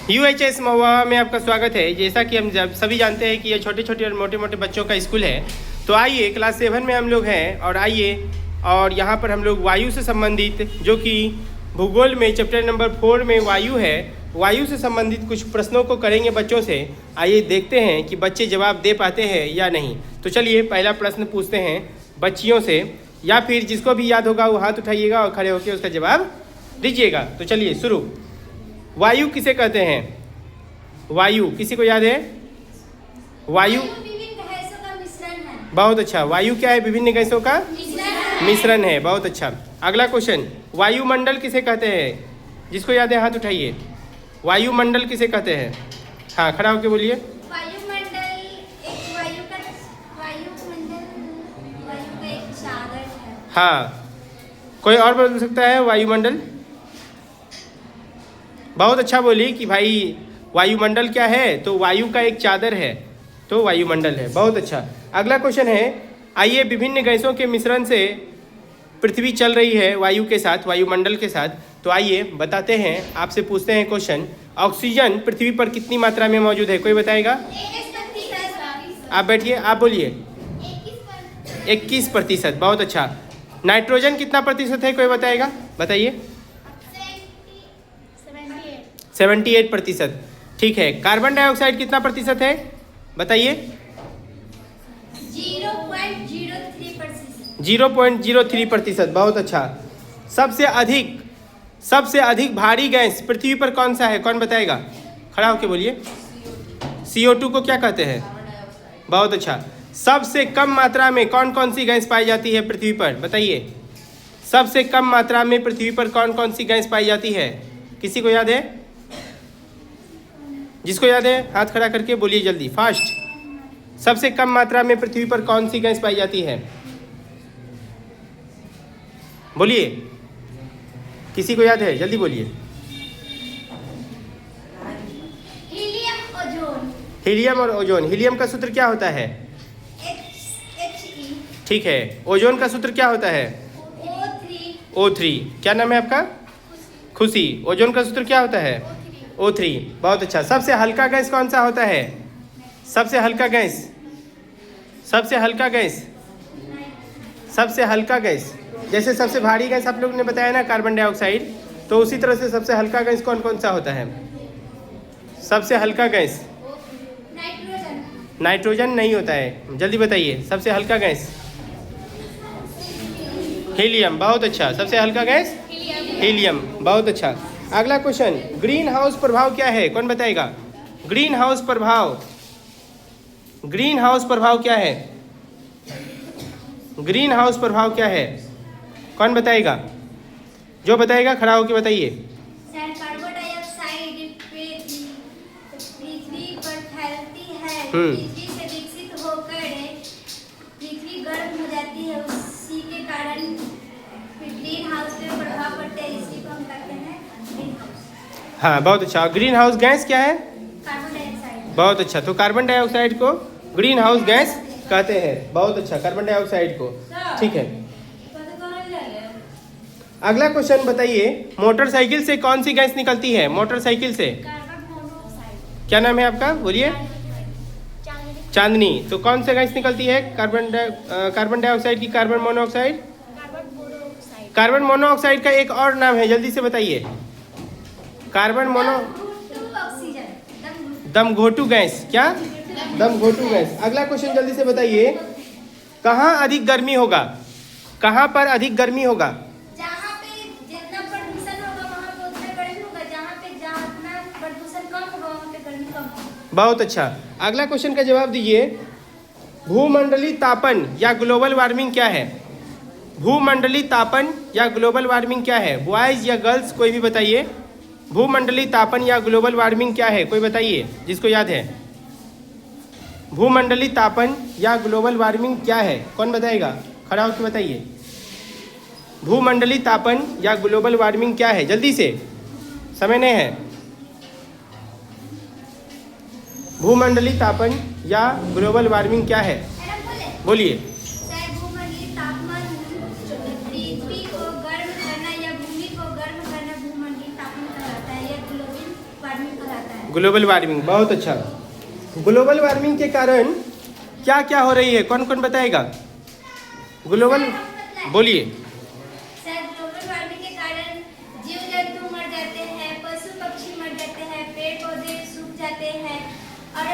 UHS महुआ में आपका स्वागत है। जैसा कि हम सभी जानते हैं कि ये छोटे छोटे और मोटे मोटे बच्चों का स्कूल है। तो आइए, क्लास 7 में हम लोग हैं और आइए और यहाँ पर हम लोग वायु से संबंधित, जो कि भूगोल में चैप्टर नंबर 4 में वायु है, वायु से संबंधित कुछ प्रश्नों को करेंगे बच्चों से। आइए देखते हैं कि बच्चे जवाब दे पाते हैं या नहीं। तो चलिए पहला प्रश्न पूछते हैं बच्चियों से, या फिर जिसको भी याद होगा वो हाथ उठाइएगा और खड़े होकर उसका जवाब दीजिएगा। तो चलिए शुरू। वायु किसे कहते हैं? वायु किसी को याद है? वायु विभिन्न गैसों का मिश्रण है। बहुत अच्छा। वायु क्या है? विभिन्न गैसों का मिश्रण है। बहुत अच्छा। अगला क्वेश्चन, वायुमंडल किसे कहते हैं? जिसको याद है हाथ उठाइए। वायुमंडल किसे कहते हैं? हाँ, खड़ा होकर बोलिए। वायुमंडल वायु का एक चादर है। हाँ, कोई और बोल सकता है वायुमंडल? बहुत अच्छा बोली कि भाई वायुमंडल क्या है, तो वायु का एक चादर है, तो वायुमंडल है। बहुत अच्छा। अगला क्वेश्चन है, आइए, विभिन्न गैसों के मिश्रण से पृथ्वी चल रही है वायु के साथ, वायुमंडल के साथ। तो आइए बताते हैं, आपसे पूछते हैं क्वेश्चन, ऑक्सीजन पृथ्वी पर कितनी मात्रा में मौजूद है? कोई बताएगा? आप बैठिए, आप बोलिए। 21%। बहुत अच्छा। नाइट्रोजन कितना प्रतिशत है? कोई बताएगा? बताइए। 78%। ठीक है। कार्बन डाइऑक्साइड कितना प्रतिशत है? बताइए। 0.03%। बहुत अच्छा। सबसे अधिक भारी गैस पृथ्वी पर कौन सा है? कौन बताएगा? खड़ा होके बोलिए। CO2 को क्या कहते हैं? बहुत अच्छा। सबसे कम मात्रा में कौन कौन सी गैस पाई जाती है पृथ्वी पर? बताइए। सबसे कम मात्रा में पृथ्वी पर कौन कौन सी गैस पाई जाती है? किसी को याद है? जिसको याद है हाथ खड़ा करके बोलिए जल्दी, फास्ट। सबसे कम मात्रा में पृथ्वी पर कौन सी गैस पाई जाती है? बोलिए। किसी को याद है? जल्दी बोलिए। हीलियम और ओजोन। हीलियम का सूत्र क्या होता है? He। ठीक है। ओजोन का सूत्र क्या होता है? O3। क्या नाम है आपका? खुशी। ओजोन का सूत्र क्या होता है? O3। बहुत अच्छा। सबसे हल्का गैस कौन सा होता है? सबसे हल्का गैस जैसे सबसे भारी गैस आप लोगों ने बताया ना कार्बन डाइऑक्साइड, तो उसी तरह से सबसे हल्का गैस कौन कौन सा होता है? सबसे हल्का गैस नाइट्रोजन नहीं होता है। जल्दी बताइए। सबसे हल्का गैस हीलियम। बहुत अच्छा। सबसे हल्का गैस हीलियम। बहुत अच्छा। अगला क्वेश्चन, ग्रीन हाउस प्रभाव क्या है? कौन बताएगा? ग्रीन हाउस प्रभाव क्या है? ग्रीन हाउस प्रभाव क्या है? कौन बताएगा? जो बताएगा खड़ा होकर बताइए। कार्बन डाइऑक्साइड पृथ्वी पर फैलती है। पृथ्वी से विकसित होकर पृथ्वी गर्म हो जाती है, उसी के कारण ग्रीन हाउस पे प्रभाव पड़ता है। इसी को हम कहते हैं ग्रीन हाउस। हाँ, बहुत अच्छा। ग्रीन हाउस गैस क्या है? Carbon dioxide. बहुत अच्छा। तो कार्बन डाइऑक्साइड को ग्रीन हाउस गैस कहते हैं। बहुत अच्छा। कार्बन डाइऑक्साइड को। ठीक है। अगला क्वेश्चन बताइए, मोटरसाइकिल से कौन सी गैस निकलती है? मोटरसाइकिल से कार्बन मोनोऑक्साइड। क्या नाम है आपका? बोलिए। चांदनी। तो कौन सा गैस निकलती है? कार्बन डाइऑक्साइड की कार्बन मोनोऑक्साइड। कार्बन मोनोऑक्साइड का एक और नाम है, जल्दी से बताइए। कार्बन मोनो दमघोटू गैस। क्या? दमघोटू गैस। अगला क्वेश्चन जल्दी से बताइए, कहाँ अधिक गर्मी होगा? कहाँ पर अधिक गर्मी होगा? जहाँ पे जितना प्रदूषण होगा वहाँ पे उतना गर्मी होगा। जहाँ प्रदूषण कम होगा वहाँ पे गर्मी कम होगा। बहुत अच्छा। अगला क्वेश्चन का जवाब दीजिए, भूमंडलीय तापन या ग्लोबल वार्मिंग क्या है? भूमंडलीय तापन या ग्लोबल वार्मिंग क्या है? बॉयज या गर्ल्स कोई भी बताइए। भूमंडलीय तापन या ग्लोबल वार्मिंग क्या है? कोई बताइए जिसको याद है। भूमंडलीय तापन या ग्लोबल वार्मिंग क्या है? कौन बताएगा? खड़ा होकर बताइए। भूमंडलीय तापन या ग्लोबल वार्मिंग क्या है? जल्दी से, समय नहीं है। भूमंडलीय तापन या ग्लोबल वार्मिंग क्या है? बोलिए। भूमंडलीय तापमान पृथ्वी को गर्म करना या भूमि को गर्म करना भूमंडलीय तापमान कहलाता है। यह ग्लोबल वार्मिंग कहलाता है। जाता है। ग्लोबल वार्मिंग, बहुत अच्छा। ग्लोबल वार्मिंग के कारण क्या क्या हो रही है, कौन कौन बताएगा? ग्लोबल, बोलिए। सर, ग्लोबल वार्मिंग के कारण जीव जंतु मर जाते हैं, पशु पक्षी मर जाते हैं, पेड़ पौधे सूख जाते हैं और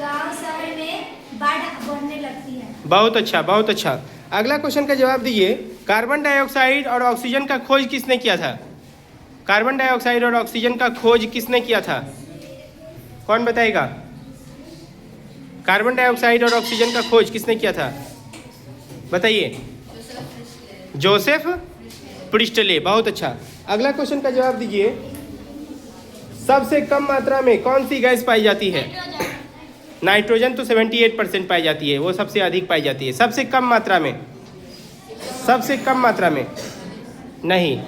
गांव शहर में बाढ़ बढ़ने लगती है। बहुत अच्छा, बहुत अच्छा। अगला क्वेश्चन का जवाब दीजिए। कार्बन डाइऑक्साइड और ऑक्सीजन का खोज किसने किया था? कार्बन डाइऑक्साइड और ऑक्सीजन का खोज किसने किया था? कौन बताएगा? कार्बन डाइऑक्साइड और ऑक्सीजन का खोज किसने किया था? बताइए। जोसेफ प्रिस्टले, बहुत अच्छा। अगला क्वेश्चन का जवाब दीजिए। सबसे कम मात्रा में कौन सी गैस पाई जाती है? नाइट्रोजन तो 78% पाई जाती है, वो सबसे अधिक पाई जाती है। सबसे कम मात्रा में, सबसे कम मात्रा में नहीं,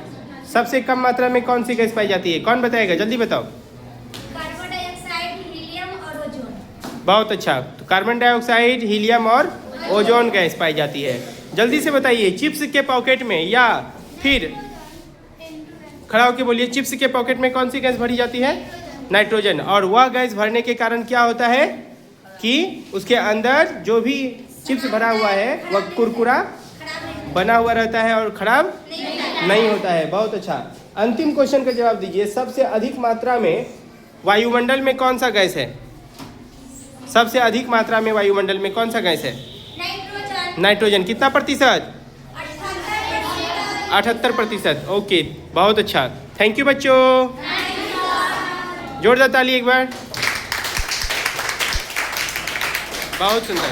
सबसे कम मात्रा में कौन सी गैस पाई जाती है? कौन बताएगा, जल्दी बताओ। कार्बन डाइऑक्साइड, हीलियम और ओजोन। बहुत अच्छा। तो कार्बन डाइऑक्साइड, हीलियम और ओजोन गैस पाई जाती है। जल्दी से बताइए। चिप्स के पॉकेट में या फिर खड़ा होकर बोलिए, चिप्स के पॉकेट में कौन सी गैस भरी जाती है? नाइट्रोजन। और वह गैस भरने के कारण क्या होता है कि उसके अंदर जो भी चिप्स भरा हुआ है वह कुरकुरा बना हुआ रहता है और खराब नहीं होता है। बहुत अच्छा। अंतिम क्वेश्चन का जवाब दीजिए। सबसे अधिक मात्रा में वायुमंडल में कौन सा गैस है? सबसे अधिक मात्रा में वायुमंडल में कौन सा गैस है? नाइट्रोजन। नाइट्रोजन। कितना प्रतिशत? 78%। 78%। ओके, बहुत अच्छा। थैंक यू बच्चों। जोरदार ताली एक बार। बहुत सुंदर।